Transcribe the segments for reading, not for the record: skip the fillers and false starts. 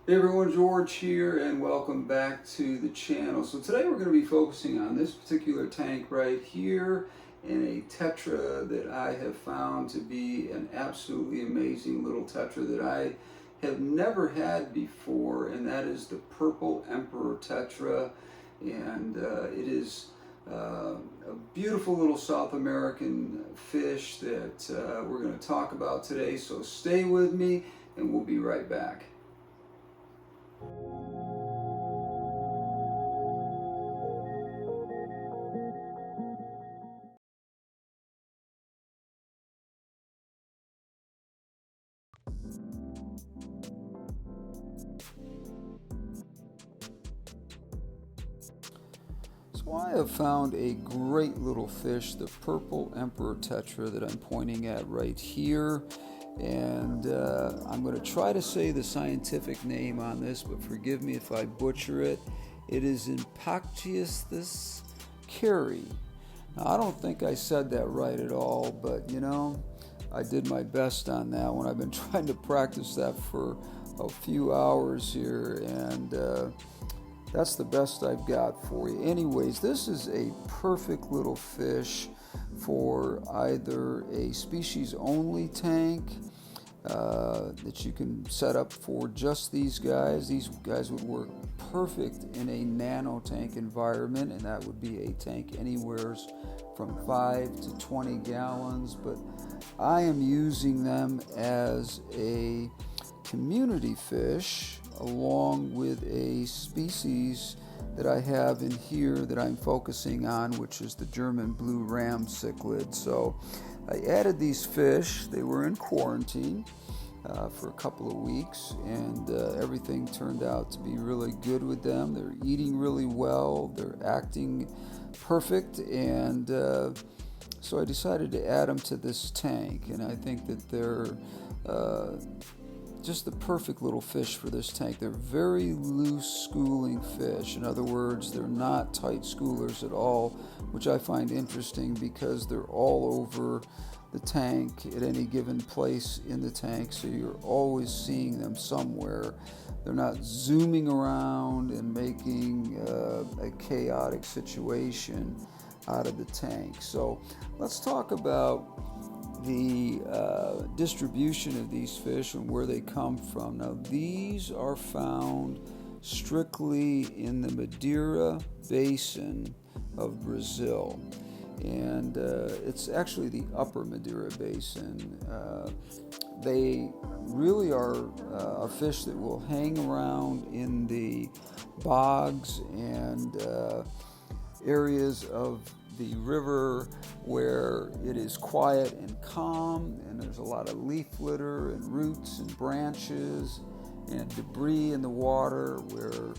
Hey everyone, George here and welcome back to the channel. So today we're going to be focusing on this particular tank right here in a Tetra that I have found to be an absolutely amazing little Tetra that I have never had before, and that is the Purple Emperor Tetra. And it is a beautiful little South American fish that we're going to talk about today. So stay with me and we'll be right back. So I have found a great little fish, the Purple Emperor Tetra, that I'm pointing at right here. And I'm going to try to say the scientific name on this, but forgive me if I butcher it. It is Inpaichthys kerri. Now, I don't think I said that right at all, but you know, I did my best on that one. I've been trying to practice that for a few hours here, and that's the best I've got for you. Anyways, this is a perfect little fish for either a species-only tank that you can set up for just these guys. These guys would work perfect in a nano tank environment, and that would be a tank anywhere from 5 to 20 gallons. But I am using them as a community fish along with a species that I have in here that I'm focusing on, which is the German blue ram cichlid. So I added these fish. They were in quarantine for a couple of weeks, and everything turned out to be really good with them. They're eating really well, they're acting perfect, and so I decided to add them to this tank, and I think that they're just the perfect little fish for this tank. They're very loose schooling fish. In other words, they're not tight schoolers at all, which I find interesting because they're all over the tank at any given place in the tank, so you're always seeing them somewhere. They're not zooming around and making a chaotic situation out of the tank. So let's talk about the distribution of these fish and where they come from. Now, these are found strictly in the Madeira basin of Brazil, and it's actually the upper Madeira basin. They really are a fish that will hang around in the bogs and areas of the river where it is quiet and calm, and there's a lot of leaf litter and roots and branches and debris in the water, where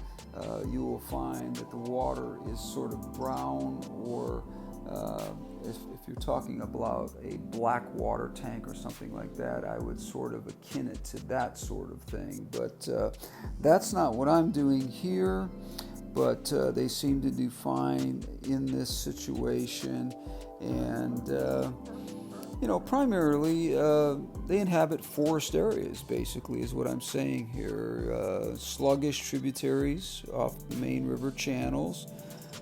you will find that the water is sort of brown, or if you're talking about a black water tank or something like that, I would sort of akin it to that sort of thing. But that's not what I'm doing here. But they seem to do fine in this situation, and primarily they inhabit forest areas, basically, is what I'm saying here. Sluggish tributaries off the main river channels.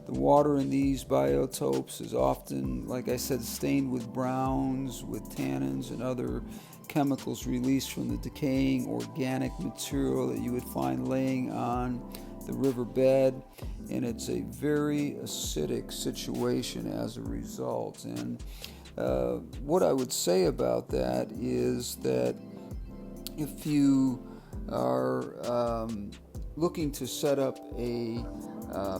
The water in these biotopes is often, like I said, stained with browns, with tannins and other chemicals released from the decaying organic material that you would find laying on the riverbed, and it's a very acidic situation as a result. And what I would say about that is that if you are looking to set up a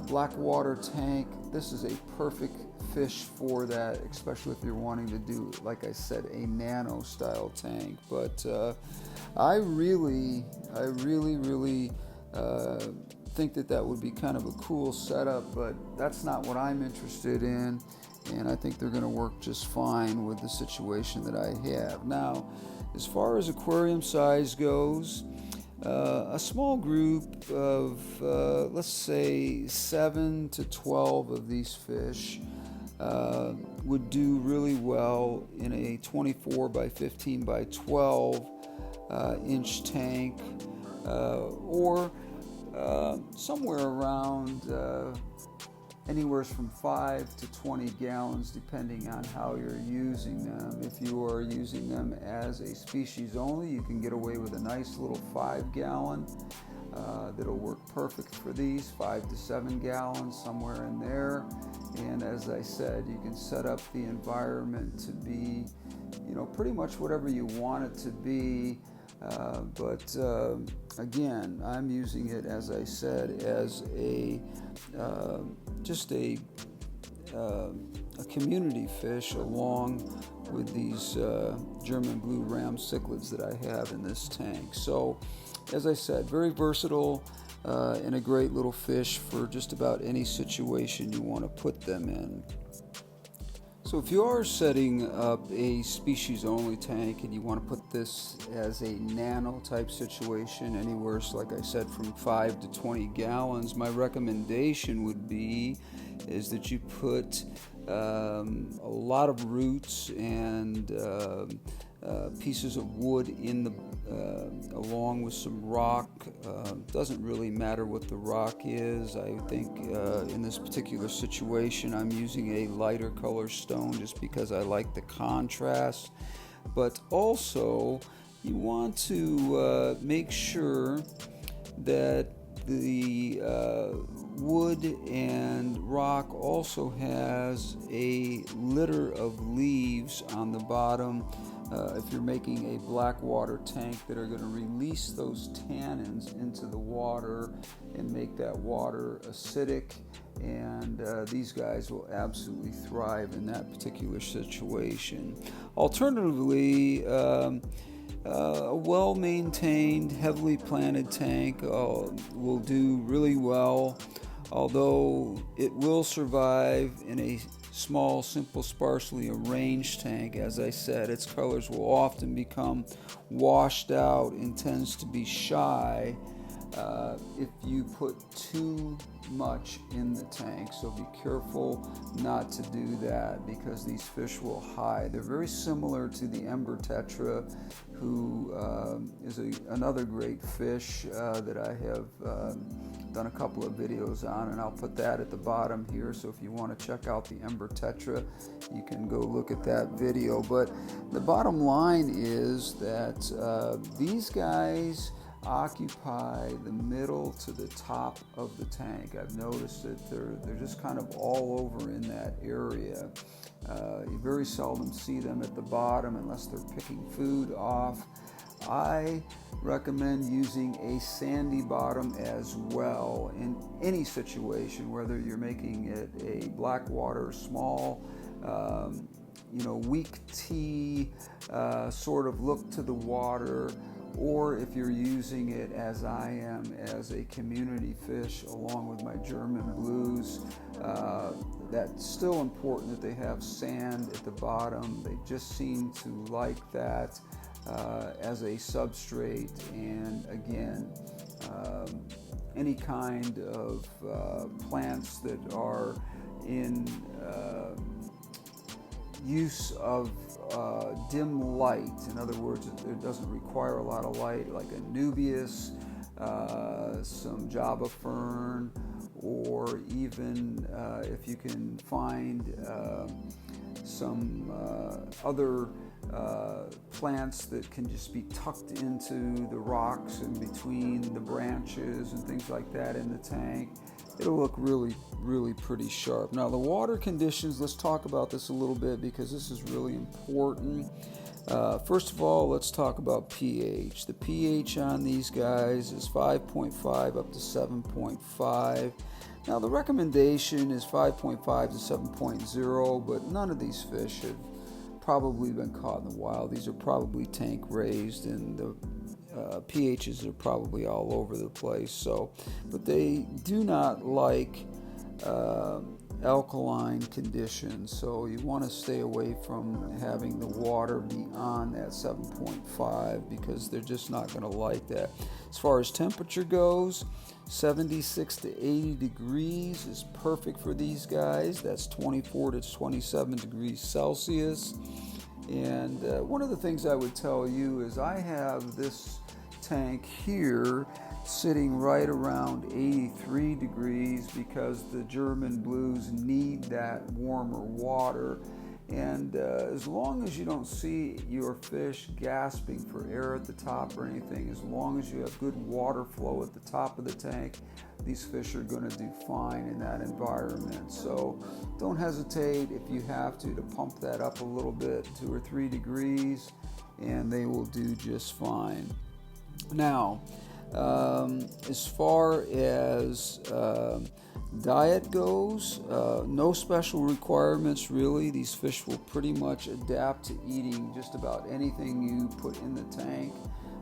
black water tank, this is a perfect fish for that, especially if you're wanting to do, like I said, a nano style tank. But I really think that would be kind of a cool setup, but that's not what I'm interested in, and I think they're going to work just fine with the situation that I have. Now, as far as aquarium size goes, a small group of, let's say, 7 to 12 of these fish would do really well in a 24 by 15 by 12 inch tank. or somewhere around anywhere from 5 to 20 gallons, depending on how you're using them. If you are using them as a species only, you can get away with a nice little 5-gallon. That'll work perfect for these, 5 to 7 gallons, somewhere in there. And as I said, you can set up the environment to be, pretty much whatever you want it to be. But again, I'm using it, as I said, as just a community fish, along with these German blue ram cichlids that I have in this tank. So, as I said, very versatile and a great little fish for just about any situation you want to put them in. So if you are setting up a species-only tank and you want to put this as a nano type situation, anywhere, so like I said, from 5 to 20 gallons, my recommendation would be is that you put a lot of roots and pieces of wood in the along with some rock. Doesn't really matter what the rock is. I think in this particular situation I'm using a lighter color stone just because I like the contrast. But also you want to make sure that the wood and rock also has a litter of leaves on the bottom. If you're making a black water tank, that are going to release those tannins into the water and make that water acidic, and these guys will absolutely thrive in that particular situation. Alternatively, a well-maintained, heavily planted tank will do really well, although it will survive in a small, simple, sparsely arranged tank. As I said, its colors will often become washed out and tends to be shy if you put too much in the tank. So be careful not to do that, because these fish will hide. They're very similar to the Emperor Tetra, who is another great fish that I have done a couple of videos on, and I'll put that at the bottom here. So if you want to check out the Emperor Tetra, you can go look at that video. But the bottom line is that these guys occupy the middle to the top of the tank. I've noticed that they're just kind of all over in that area. You very seldom see them at the bottom unless they're picking food off. I recommend using a sandy bottom as well in any situation, whether you're making it a black water, small, weak tea sort of look to the water, or if you're using it as I am as a community fish along with my German blues. That's still important that they have sand at the bottom. They just seem to like that as a substrate. And again, any kind of plants that are in use of dim light, in other words, it doesn't require a lot of light, like a nubius, some Java fern, or even if you can find some other plants that can just be tucked into the rocks and between the branches and things like that in the tank, it'll look really, really pretty sharp. Now the water conditions, let's talk about this a little bit because this is really important. First of all, let's talk about pH. The pH on these guys is 5.5 up to 7.5. Now the recommendation is 5.5 to 7.0, but none of these fish have probably been caught in the wild. These are probably tank raised, and the pHs are probably all over the place. So, but they do not like alkaline conditions, so you want to stay away from having the water beyond that 7.5 because they're just not going to like that. As far as temperature goes, 76 to 80 degrees is perfect for these guys. That's 24 to 27 degrees Celsius. And one of the things I would tell you is I have this tank here sitting right around 83 degrees because the German blues need that warmer water. And as long as you don't see your fish gasping for air at the top or anything, as long as you have good water flow at the top of the tank, these fish are going to do fine in that environment. So don't hesitate if you have to pump that up a little bit, 2 or 3 degrees, and they will do just fine. Now, as far as diet goes, no special requirements really. These fish will pretty much adapt to eating just about anything you put in the tank.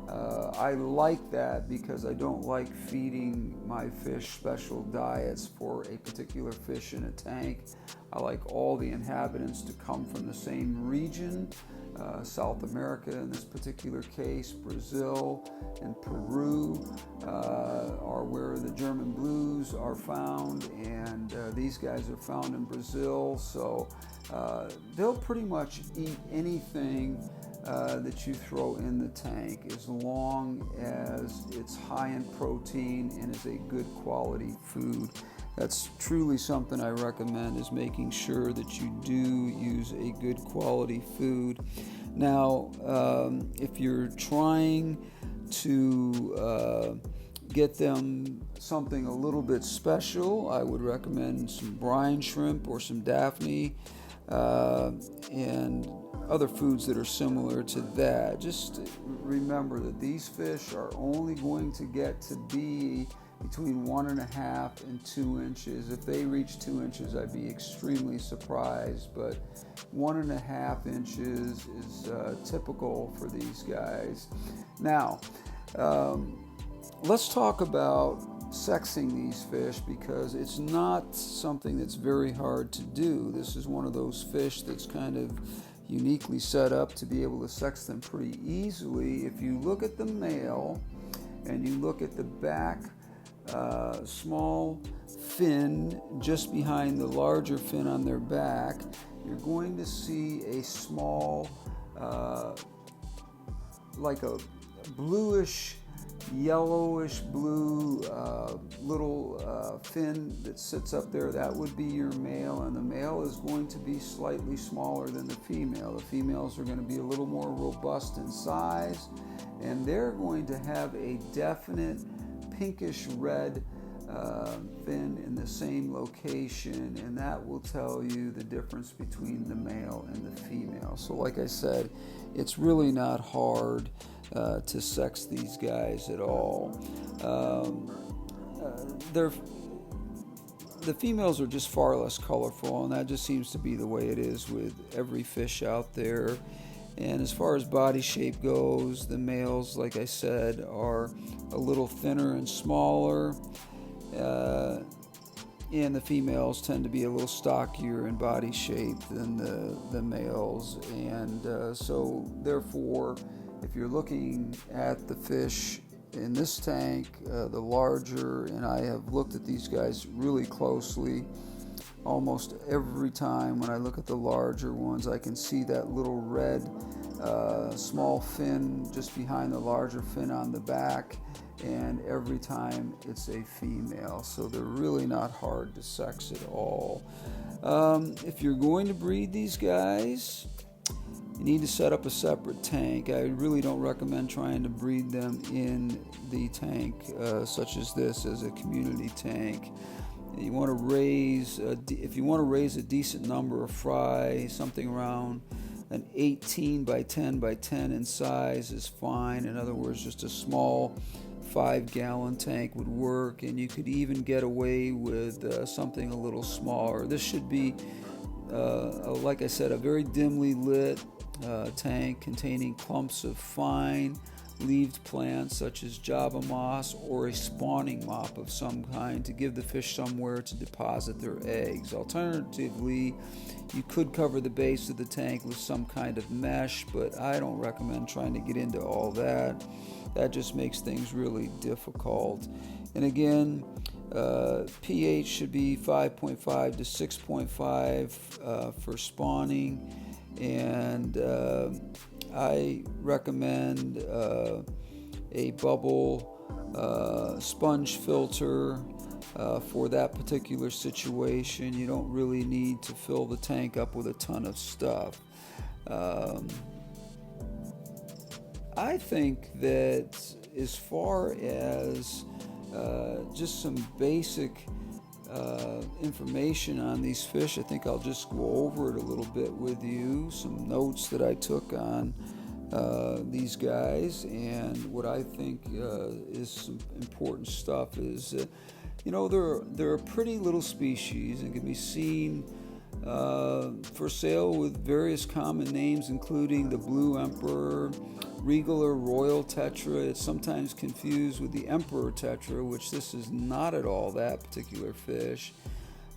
I like that because I don't like feeding my fish special diets for a particular fish in a tank. I like all the inhabitants to come from the same region. South America in this particular case, Brazil and Peru are where the German blues are found, and these guys are found in Brazil, so they'll pretty much eat anything that you throw in the tank as long as it's high in protein and is a good quality food. That's truly something I recommend, is making sure that you do use a good quality food. Now, if you're trying to get them something a little bit special, I would recommend some brine shrimp or some Daphne and other foods that are similar to that. Just remember that these fish are only going to get to be between 1.5 and 2 inches. If they reach 2 inches, I'd be extremely surprised, but 1.5 inches is typical for these guys. Now, let's talk about sexing these fish, because it's not something that's very hard to do. This is one of those fish that's kind of uniquely set up to be able to sex them pretty easily. If you look at the male and you look at the back small fin just behind the larger fin on their back, you're going to see a small like a bluish, yellowish blue little fin that sits up there. That would be your male, and the male is going to be slightly smaller than the female. The females are going to be a little more robust in size, and they're going to have a definite pinkish red fin in the same location, and that will tell you the difference between the male and the female. So like I said, it's really not hard to sex these guys at all. The females are just far less colorful, and that just seems to be the way it is with every fish out there. And as far as body shape goes, the males, like I said, are a little thinner and smaller, and the females tend to be a little stockier in body shape than the males. And so therefore, if you're looking at the fish in this tank, the larger, and I have looked at these guys really closely, almost every time when I look at the larger ones, I can see that little red small fin just behind the larger fin on the back, and every time it's a female. So they're really not hard to sex at all. If you're going to breed these guys, you need to set up a separate tank. I really don't recommend trying to breed them in the tank such as this, as a community tank. You want to raise, if you want to raise a decent number of fry, something around an 18 by 10 by 10 in size is fine. In other words, just a small 5-gallon tank would work, and you could even get away with something a little smaller. This should be, like I said, a very dimly lit tank containing clumps of fine leaved plants such as java moss, or a spawning mop of some kind to give the fish somewhere to deposit their eggs. Alternatively, you could cover the base of the tank with some kind of mesh, but I don't recommend trying to get into all that. That just makes things really difficult. And again, pH should be 5.5 to 6.5 for spawning, and I recommend a bubble sponge filter for that particular situation. You don't really need to fill the tank up with a ton of stuff. I think that as far as just some basic information on these fish, I think I'll just go over it a little bit with you, some notes that I took on these guys. And what I think is some important stuff is they're a pretty little species and can be seen for sale with various common names, including the Blue Emperor, Regal or Royal Tetra. It's sometimes confused with the Emperor Tetra, which this is not at all that particular fish,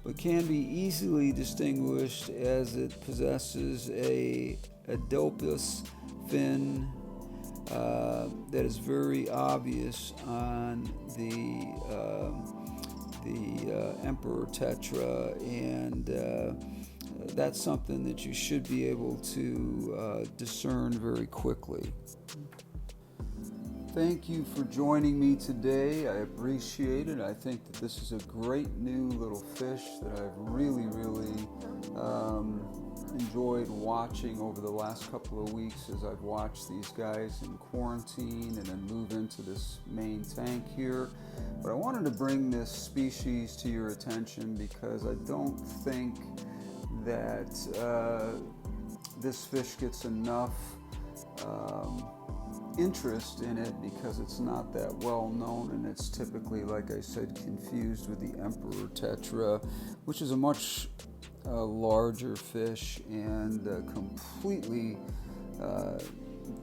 but can be easily distinguished as it possesses a adipose fin that is very obvious on the Emperor Tetra, and that's something that you should be able to discern very quickly. Thank you for joining me today. I appreciate it. I think that this is a great new little fish that I've really enjoyed watching over the last couple of weeks as I've watched these guys in quarantine and then move into this main tank here. But I wanted to bring this species to your attention because I don't think that this fish gets enough interest in it because it's not that well known, and it's typically, like I said, confused with the Emperor Tetra, which is a much larger fish and completely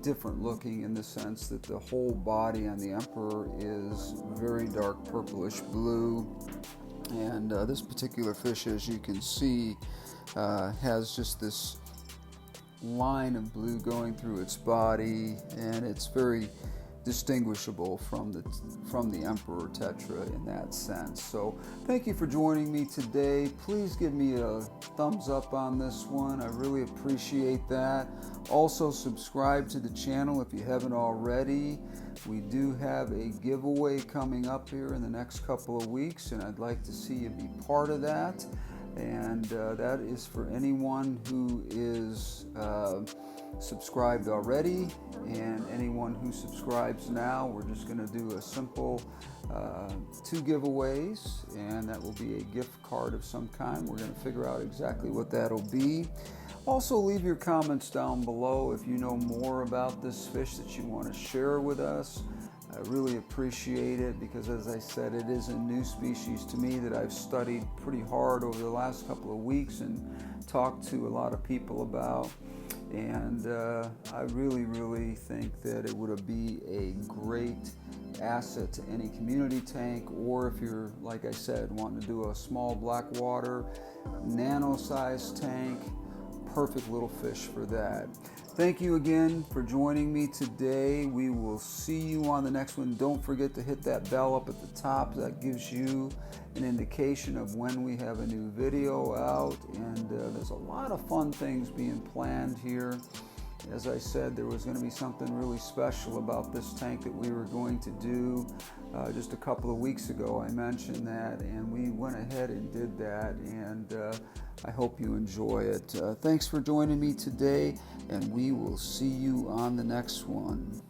different looking in the sense that the whole body on the Emperor is very dark purplish blue, and this particular fish, as you can see, has just this line of blue going through its body, and it's very distinguishable from the Emperor Tetra in that sense. So thank you for joining me today. Please give me a thumbs up on this one. I really appreciate that. Also, subscribe to the channel if you haven't already. We do have a giveaway coming up here in the next couple of weeks, and I'd like to see you be part of that. And that is for anyone who is subscribed already, and anyone who subscribes now. We're just going to do a simple 2 giveaways, and that will be a gift card of some kind. We're going to figure out exactly what that'll be. Also, leave your comments down below if you know more about this fish that you want to share with us. I really appreciate it because, as I said, it is a new species to me that I've studied pretty hard over the last couple of weeks and talked to a lot of people about. And I really think that it would be a great asset to any community tank, or if you're, like I said, wanting to do a small black water, nano-sized tank, perfect little fish for that. Thank you again for joining me today. We will see you on the next one. Don't forget to hit that bell up at the top. That gives you an indication of when we have a new video out. And there's a lot of fun things being planned here. As I said, there was going to be something really special about this tank that we were going to do just a couple of weeks ago. I mentioned that, and we went ahead and did that, and I hope you enjoy it. Thanks for joining me today, and we will see you on the next one.